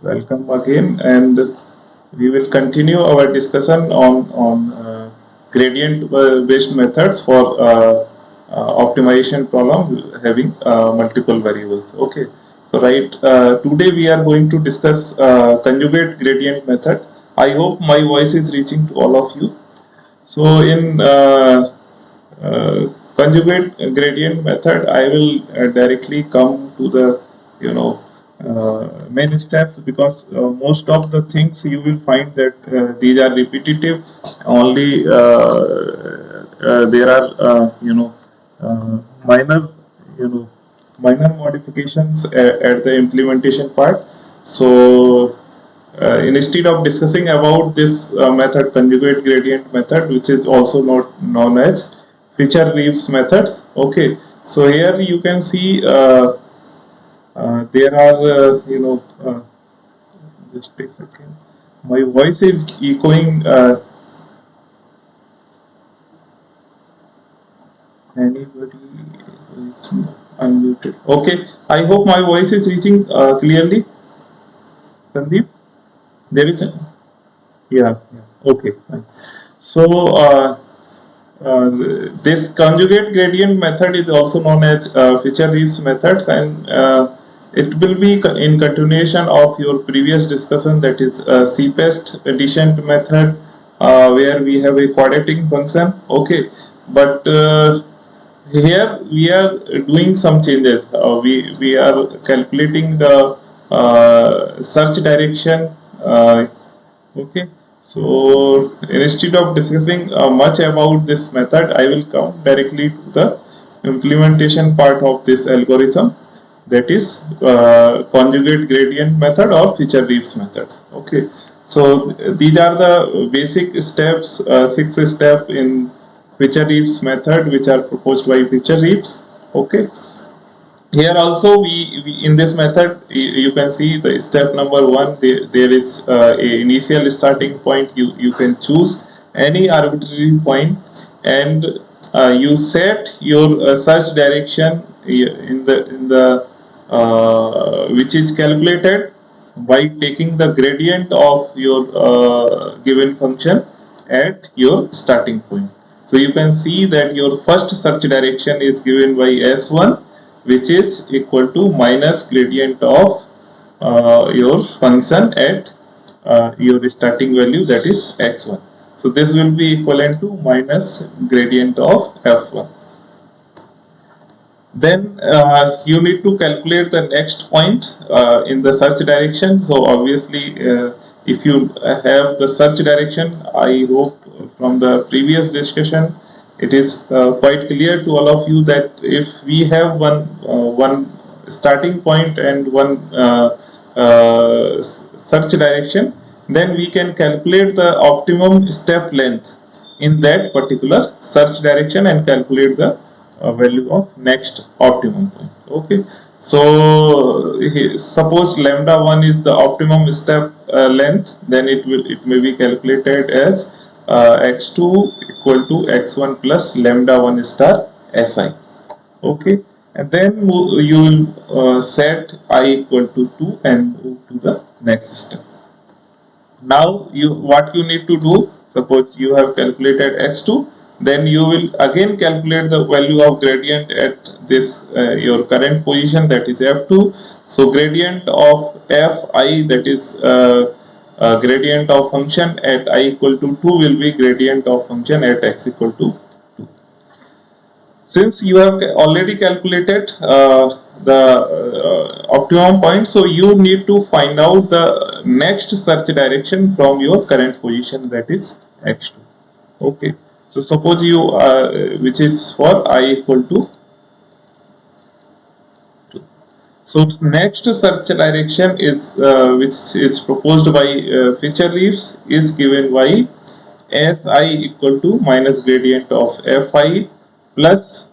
Welcome again, and we will continue our discussion on gradient based methods for optimization problem having multiple variables. Okay, so today we are going to discuss conjugate gradient method. I hope my voice is reaching to all of you. So in conjugate gradient method, I will directly come to the you know main steps, because most of the things you will find that these are repetitive. Only there are minor you know minor modifications at the implementation part. So instead of discussing about this method, conjugate gradient method, which is also not known as Fischer-Reeves methods. Okay, so here you can see there are just a second. My voice is echoing. Anybody is unmuted? Okay, I hope my voice is reaching clearly. Sandeep, there is. Yeah. Okay, fine. So. This conjugate gradient method is also known as Fischer-Reeves methods, and it will be in continuation of your previous discussion, that is CPEST addition method, where we have a quadratic function. Okay, but here we are doing some changes. We are calculating the search direction. Okay, so instead of discussing much about this method, I will come directly to the implementation part of this algorithm, that is conjugate gradient method or Fischer-Reeves method. Okay, so these are the basic steps, 6 steps in Fischer-Reeves method, which are proposed by Fischer-Reeves. Okay, here also we in this method you can see the step number one. There is a initial starting point. You can choose any arbitrary point, and you set your search direction which is calculated by taking the gradient of your given function at your starting point. So you can see that your first search direction is given by S1, which is equal to minus gradient of your function at your starting value, that is x1. So this will be equivalent to minus gradient of f1. Then you need to calculate the next point in the search direction. So obviously, if you have the search direction, I hope from the previous discussion it is quite clear to all of you that if we have one starting point and one search direction, then we can calculate the optimum step length in that particular search direction and calculate the value of next optimum point. Okay, so suppose lambda 1 is the optimum step length, then it may be calculated as x2 equal to x1 plus lambda 1 star si. Okay, and then you will set I equal to 2 and move to the next step. Now what you need to do, suppose you have calculated x2, then you will again calculate the value of gradient at this your current position, that is f2. So gradient of fi, that is gradient of function at I equal to 2, will be gradient of function at x equal to 2. Since you have already calculated the optimum point, so you need to find out the next search direction from your current position, that is x2. Okay, so suppose you which is for I equal to 2. So next search direction is which is proposed by Fischer-Reeves, is given by si equal to minus gradient of fi plus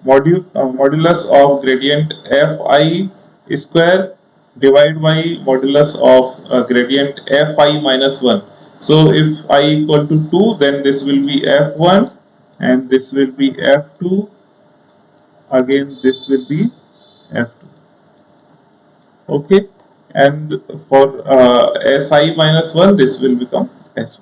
modulus of gradient fi square divided by modulus of gradient fi minus 1. So if I equal to 2, then this will be f1 and this will be f2, again this will be f2. Okay, and for Si minus 1 this will become S1.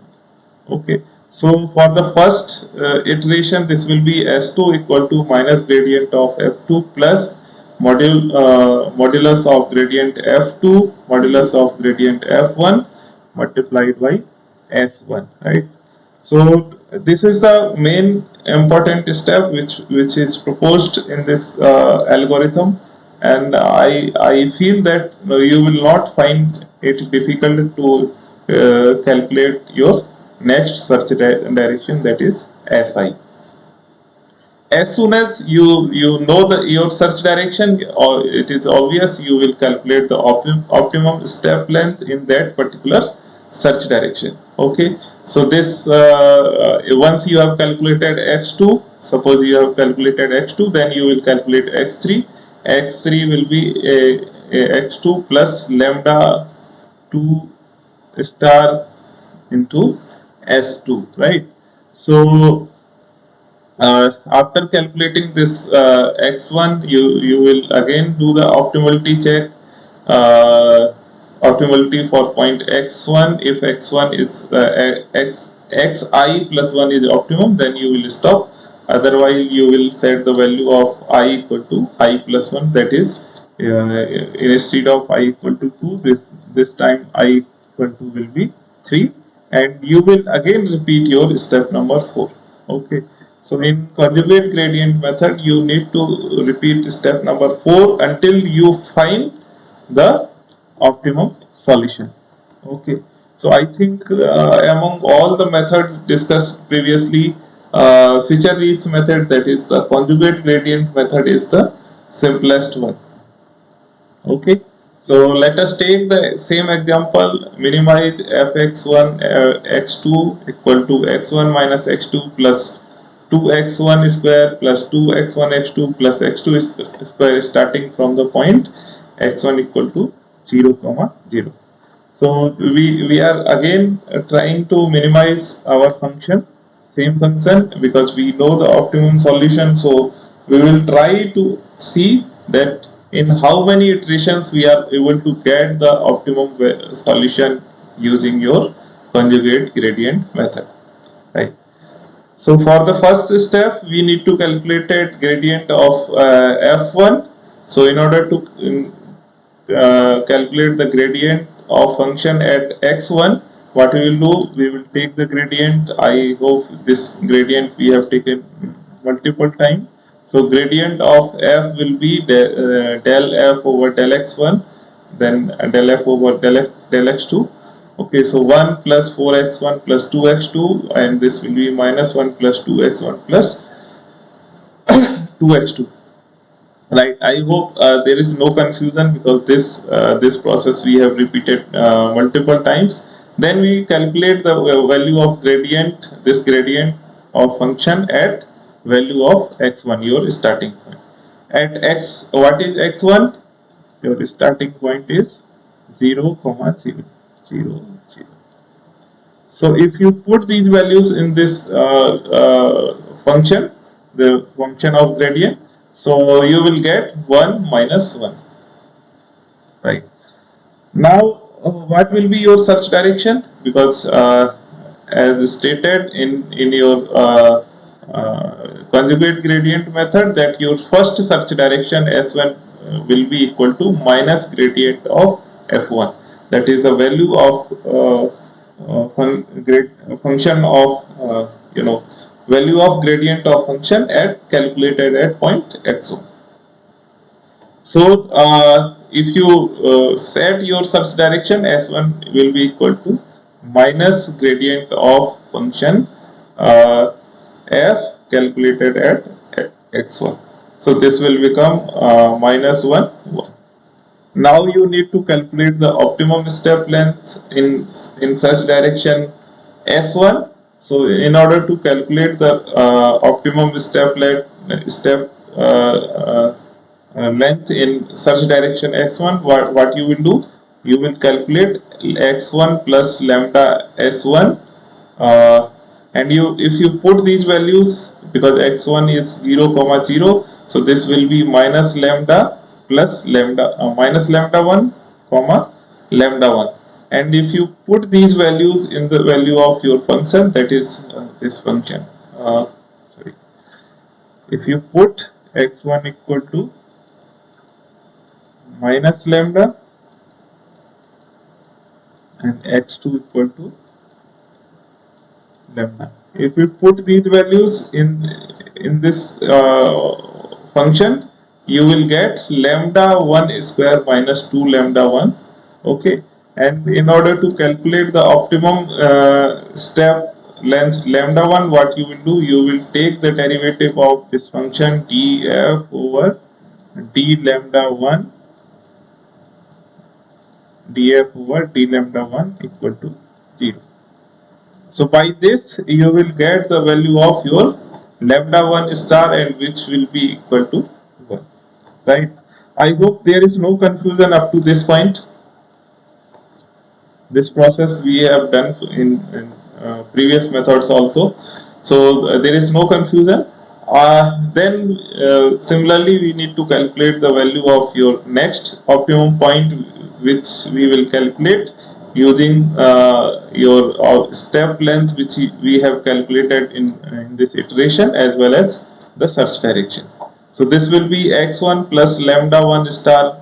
Okay, so for the first iteration this will be S2 equal to minus gradient of F2 plus modulus of gradient F2 modulus of gradient F1 multiplied by S1, right? So this is the main important step which is proposed in this algorithm, and I feel that you will not find it difficult to calculate your next search direction, that is SI. As soon as you know your search direction, or it is obvious, you will calculate the optimum step length in that particular search direction. Okay, so this once you have calculated x2, suppose you have calculated x2, then you will calculate x3. X3 will be x2 plus lambda 2 star into s2, right? So after calculating this x1, you will again do the optimality check, optimality for point x1. If x1 is xi plus 1 is optimum, then you will stop. Otherwise you will set the value of I equal to I plus 1, that is instead of I equal to 2, this time I equal to will be 3, and you will again repeat your step number 4. Okay, so in conjugate gradient method you need to repeat step number 4 until you find the optimum solution. Okay, so I think among all the methods discussed previously, Fisher-Rees method, that is the conjugate gradient method, is the simplest one. Okay, so let us take the same example. Minimize fx1 x2 equal to x1 minus x2 plus 2x1 square plus 2x1 x2 plus x2 square, starting from the point x1 equal to 0 comma 0. So we are again trying to minimize our function, same function, because we know the optimum solution. So we will try to see that in how many iterations we are able to get the optimum solution using your conjugate gradient method, right? So for the first step we need to calculate gradient of f1. So in order to calculate the gradient of function at x1, what we will do, we will take the gradient. I hope this gradient we have taken multiple times. So gradient of f will be del f over del x1, then del f over del x2. Okay, so 1 plus 4x1 plus 2x2, and this will be minus 1 plus 2x1 plus 2x2. Right, I hope there is no confusion, because this process we have repeated multiple times. Then we calculate the value of gradient, this gradient of function at value of x1, your starting point. At x, what is x1? Your starting point is 0 comma 0 0 0. So if you put these values in this function, the function of gradient, so you will get 1 minus 1, right? Now what will be your search direction? Because as stated in your conjugate gradient method, that your first search direction S1 will be equal to minus gradient of F1, that is the value of function of value of gradient of function at calculated at point x1. So if you set your search direction, S1 will be equal to minus gradient of function f calculated at x1. So this will become minus 1 1. Now you need to calculate the optimum step length in such direction S1. So in order to calculate the optimum step length in such direction x1, what you will do, you will calculate x1 plus lambda s1, and if you put these values, because x1 is 0 comma 0, so this will be minus lambda plus lambda minus lambda 1 comma lambda 1, and if you put these values in the value of your function, that is this function, sorry, if you put x1 equal to minus lambda and x2 equal to lambda, if you put these values in this function, you will get lambda 1 square minus 2 lambda 1. Okay, and in order to calculate the optimum step length lambda 1, what you will do, you will take the derivative of this function df over d lambda 1 df over d lambda 1 equal to 0. So by this you will get the value of your lambda 1 star, and which will be equal to 1, right? I hope there is no confusion up to this point. This process we have done in previous methods also, so there is no confusion. Then similarly we need to calculate the value of your next optimum point, which we will calculate using your step length, which we have calculated in this iteration, as well as the search direction. So this will be x1 plus lambda 1 star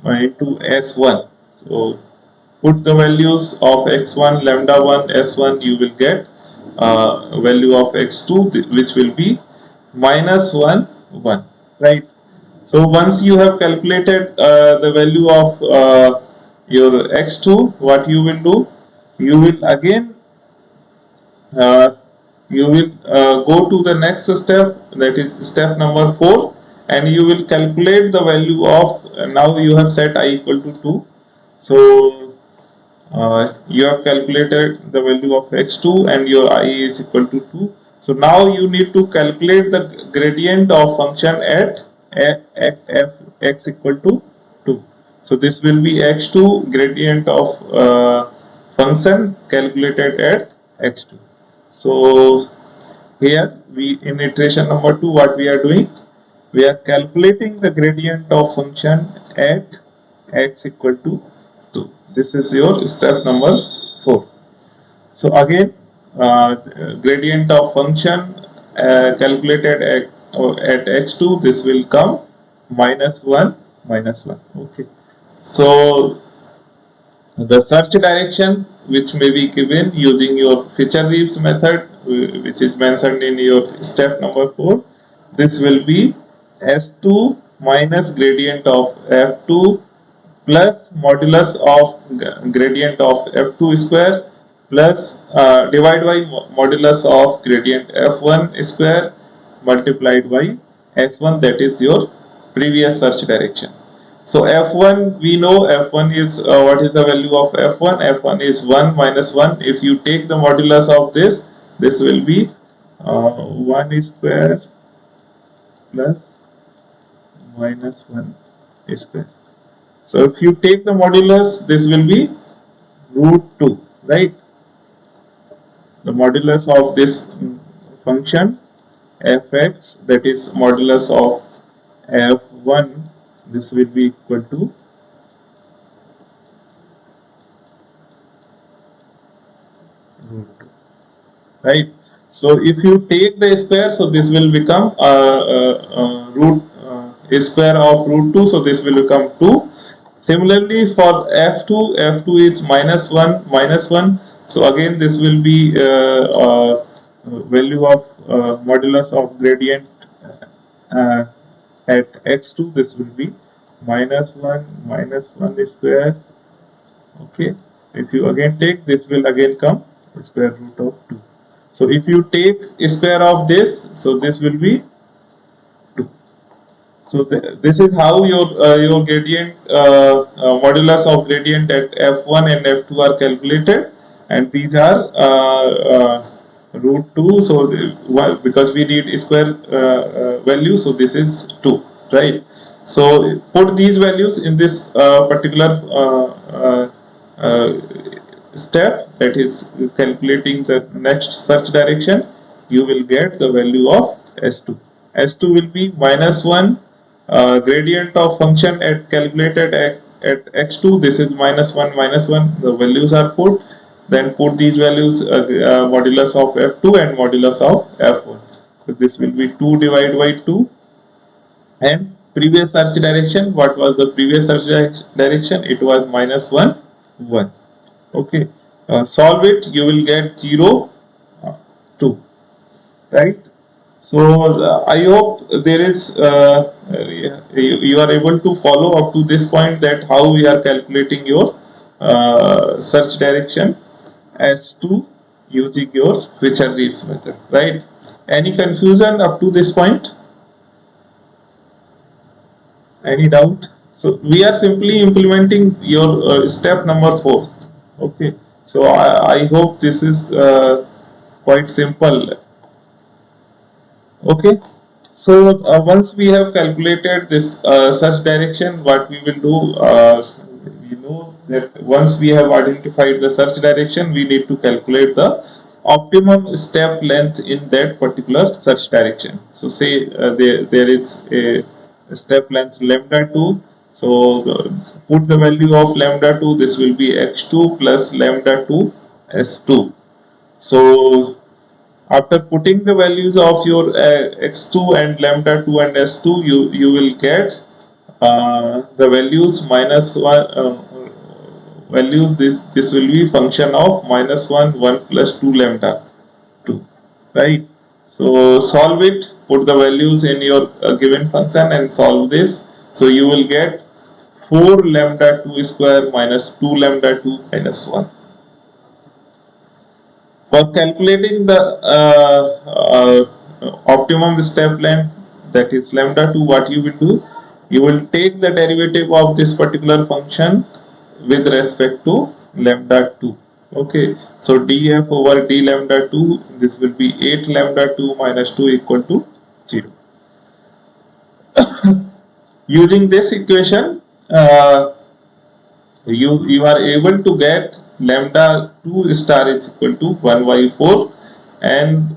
into s1. So put the values of x1 lambda 1 s1, you will get value of x2, which will be minus 1 1, right? So once you have calculated the value of your x2, what you will do, you will again go to the next step, that is step number 4, and you will calculate the value of, now you have set I equal to 2, so you have calculated the value of x2 and your I is equal to 2. So now you need to calculate the gradient of function at x equal to 2. So this will be x2 gradient of function calculated at x2. So here we, in iteration number 2, what we are doing, we are calculating the gradient of function at x equal to 2. This is your step number 4. So again, gradient of function calculated at x2, this will come minus 1 minus 1. Okay, so the search direction, which may be given using your Fisher-Reeves method, which is mentioned in your step number 4, this will be s2 minus gradient of f2 plus modulus of gradient of f2 square plus divide by modulus of gradient f1 square multiplied by s1, that is your previous search direction. So f1, we know f1 is what is the value of f1? F1 is 1 minus 1. If you take the modulus of this, this will be 1 square plus minus 1 square. So if you take the modulus, this will be root 2, right? The modulus of this function fx, that is modulus of f1, this will be equal to root 2, right? So if you take the square, so this will become root square of root 2, so this will become 2. Similarly for f2, f2 is minus 1 minus 1, so again this will be value of modulus of gradient at x2, this will be minus 1 square. Okay, if you again take, this will again come square root of 2. So if you take square of this, so this will be 2. So this is how your gradient modulus of gradient at f1 and f2 are calculated, and these are root 2. So because we need square value, so this is 2, right? So put these values in this particular step, that is calculating the next search direction, you will get the value of s2. S2 will be minus 1 gradient of function at calculated at x2, this is minus 1, the values are put, then put these values, modulus of f2 and modulus of f1. So this will be 2 divided by 2, and previous search direction, what was the previous search direction? It was minus 1, 1. Okay, solve it, you will get 0, 2, right? So I hope there is you are able to follow up to this point, that how we are calculating your search direction as to using your Richard-Reeves method, right? Any confusion up to this point? Any doubt? So we are simply implementing your step number 4. Okay, so I hope this is quite simple. Okay, so once we have calculated this search direction, what we will do, we know that once we have identified the search direction, we need to calculate the optimum step length in that particular search direction. So say there is a step length lambda 2, so put the value of lambda 2, this will be x2 plus lambda 2 s2. So after putting the values of your x2 and lambda 2 and s2, you will get the values minus 1 values. This will be function of minus 1, 1 plus 2 lambda 2, right? So solve it, put the values in your given function and solve this. So you will get 4 lambda 2 square minus 2 lambda 2 minus 1. For calculating the optimum step length, that is lambda 2, what you will do? You will take the derivative of this particular function with respect to lambda 2. Okay, so df over d lambda 2, this will be 8 lambda 2 minus 2 equal to 0. Using this equation, you are able to get lambda 2 star is equal to 1 by 4, and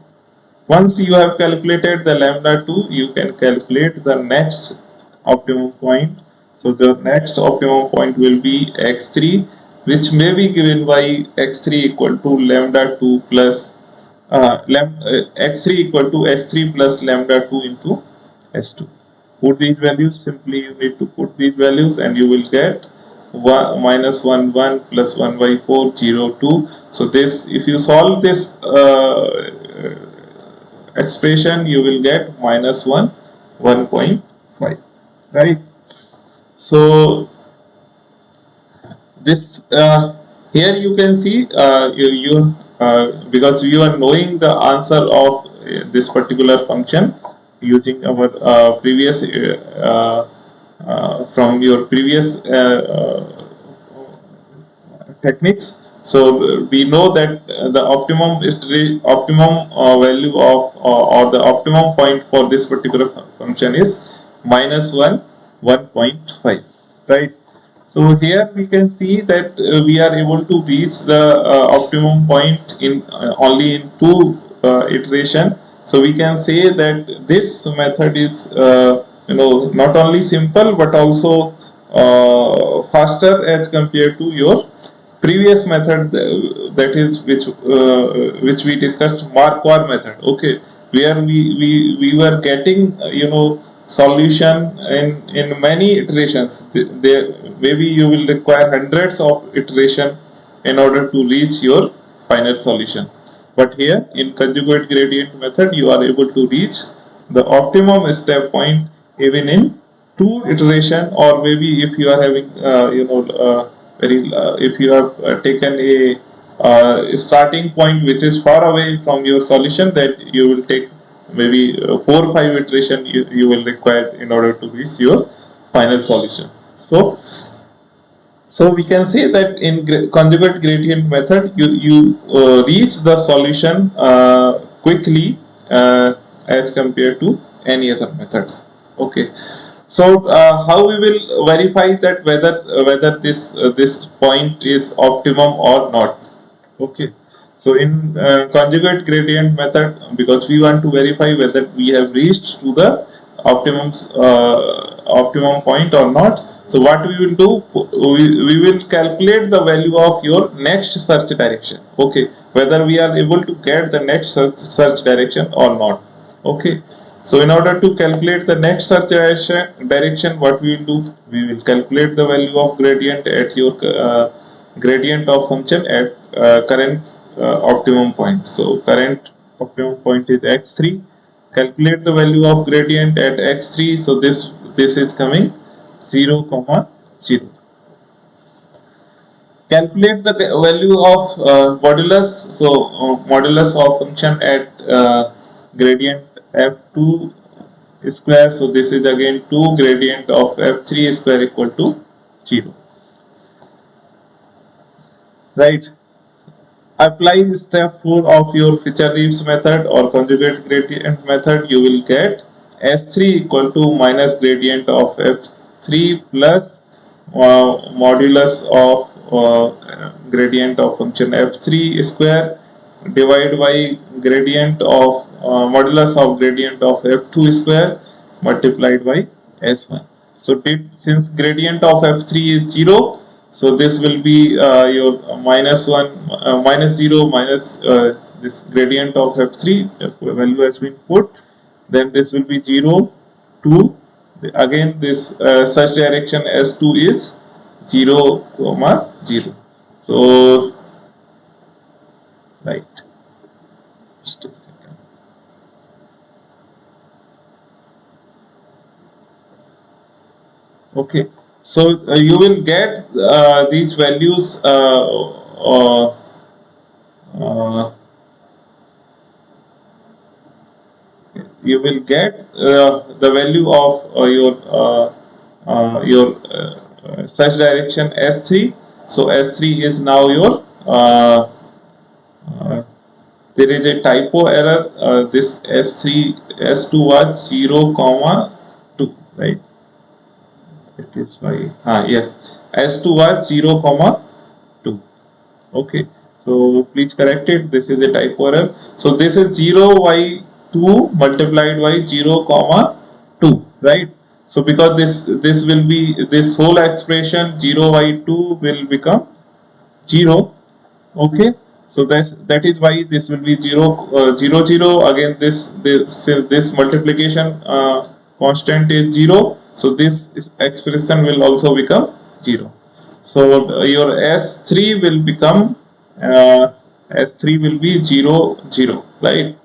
once you have calculated the lambda 2, you can calculate the next optimum point. So the next optimum point will be x3, which may be given by x3 equal to lambda 2 plus x3 equal to x3 plus lambda 2 into s2. Put these values, simply you need to put these values and you will get 1 minus 1 1 plus 1 by 4 0 2. So this, if you solve this expression, you will get minus 1 1.5, right? So this here you can see because you are knowing the answer of this particular function using our previous from your previous techniques. So we know that the optimum value of or the optimum point for this particular function is minus 1 1.5, right? So here we can see that we are able to reach the optimum point in only in 2 iteration. So we can say that this method is not only simple but also faster as compared to your previous method, that is which we discussed, Marquardt method. Okay, where we were getting solution in many iterations. There maybe you will require hundreds of iteration in order to reach your final solution. But here in conjugate gradient method, you are able to reach the optimum step point even in 2 iteration, or maybe if you are having if you have taken a starting point which is far away from your solution, that you will take maybe 4 or 5 iteration you will require in order to reach your final solution. So we can say that in conjugate gradient method, you reach the solution quickly as compared to any other methods. Okay. So how we will verify that whether this point is optimum or not? Okay. So in conjugate gradient method, because we want to verify whether we have reached to the optimum point or not. So what we will do, we will calculate the value of your next search direction. Okay, whether we are able to get the next search direction or not. Okay, so in order to calculate the next search direction, what we will do, we will calculate the value of gradient at your gradient of function at current optimum point. So current optimum point is x3. Calculate the value of gradient at x3. So this is coming 0, 0. Calculate the value of modulus. So modulus of function at gradient f2 square. So this is again 2 gradient of f3 square equal to 0. Right. Apply step 4 of your Fisher-Tropsch method or conjugate gradient method. You will get S3 equal to minus gradient of F3 plus modulus of gradient of function F3 square divided by gradient of modulus of gradient of F2 square multiplied by S1. So since gradient of F3 is 0, so this will be your minus 1 minus 0 minus this gradient of f3 value has been put, then this will be 0 2. Again this such direction s2 is 0 comma 0. So right, just a second. Okay, so you will get these values you will get the value of your search direction S3. So S3 is now your there is a typo error. This S2 was 0 comma 2, right? It is by yes, S2 was 0 comma 2. Okay, so please correct it. This is a typo error. So this is 0 by 2 multiplied by 0 comma 2, right? So because this will be, this whole expression 0 by 2 will become 0. Okay, so that is why this will be 0 0 0. Again this multiplication constant is 0, so this expression will also become 0. So your S3 will become S3 will be 0 0, right?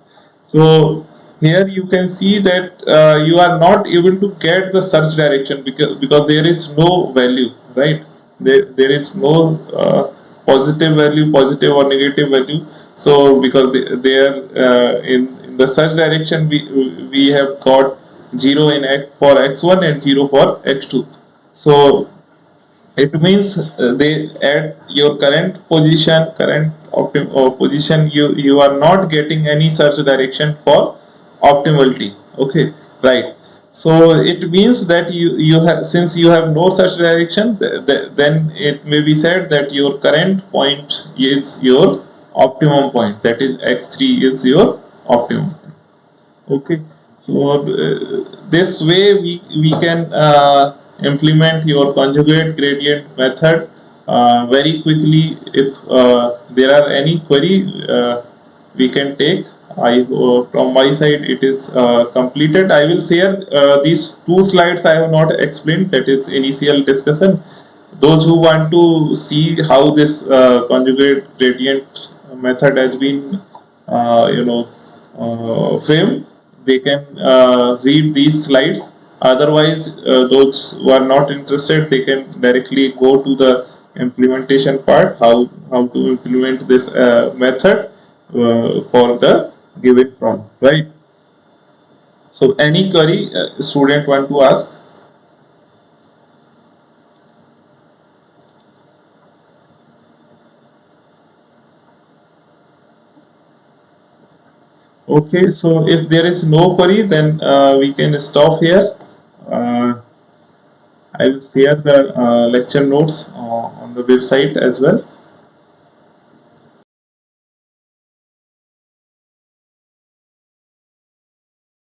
So here you can see that you are not able to get the search direction because there is no value, right? There is no positive value, positive or negative value. So because they are in the search direction, we have got 0 in x for x1 and 0 for x2. So it means they at your current position, position, you are not getting any search direction for optimality. Okay, right. So it means that you have, since you have no such direction, then it may be said that your current point is your optimum point. That is x3 is your optimum. Okay, so this way we can implement your conjugate gradient method very quickly. If there are any query, we can take. From my side it is completed. I will share these 2 slides I have not explained, that is initial discussion. Those who want to see how this conjugate gradient method has been framed, they can read these slides. Otherwise those who are not interested, they can directly go to the implementation part, how to implement this method for the given prompt, right? So any query student want to ask? Okay, so if there is no query, then we can stop here. I will share the lecture notes on the website as well.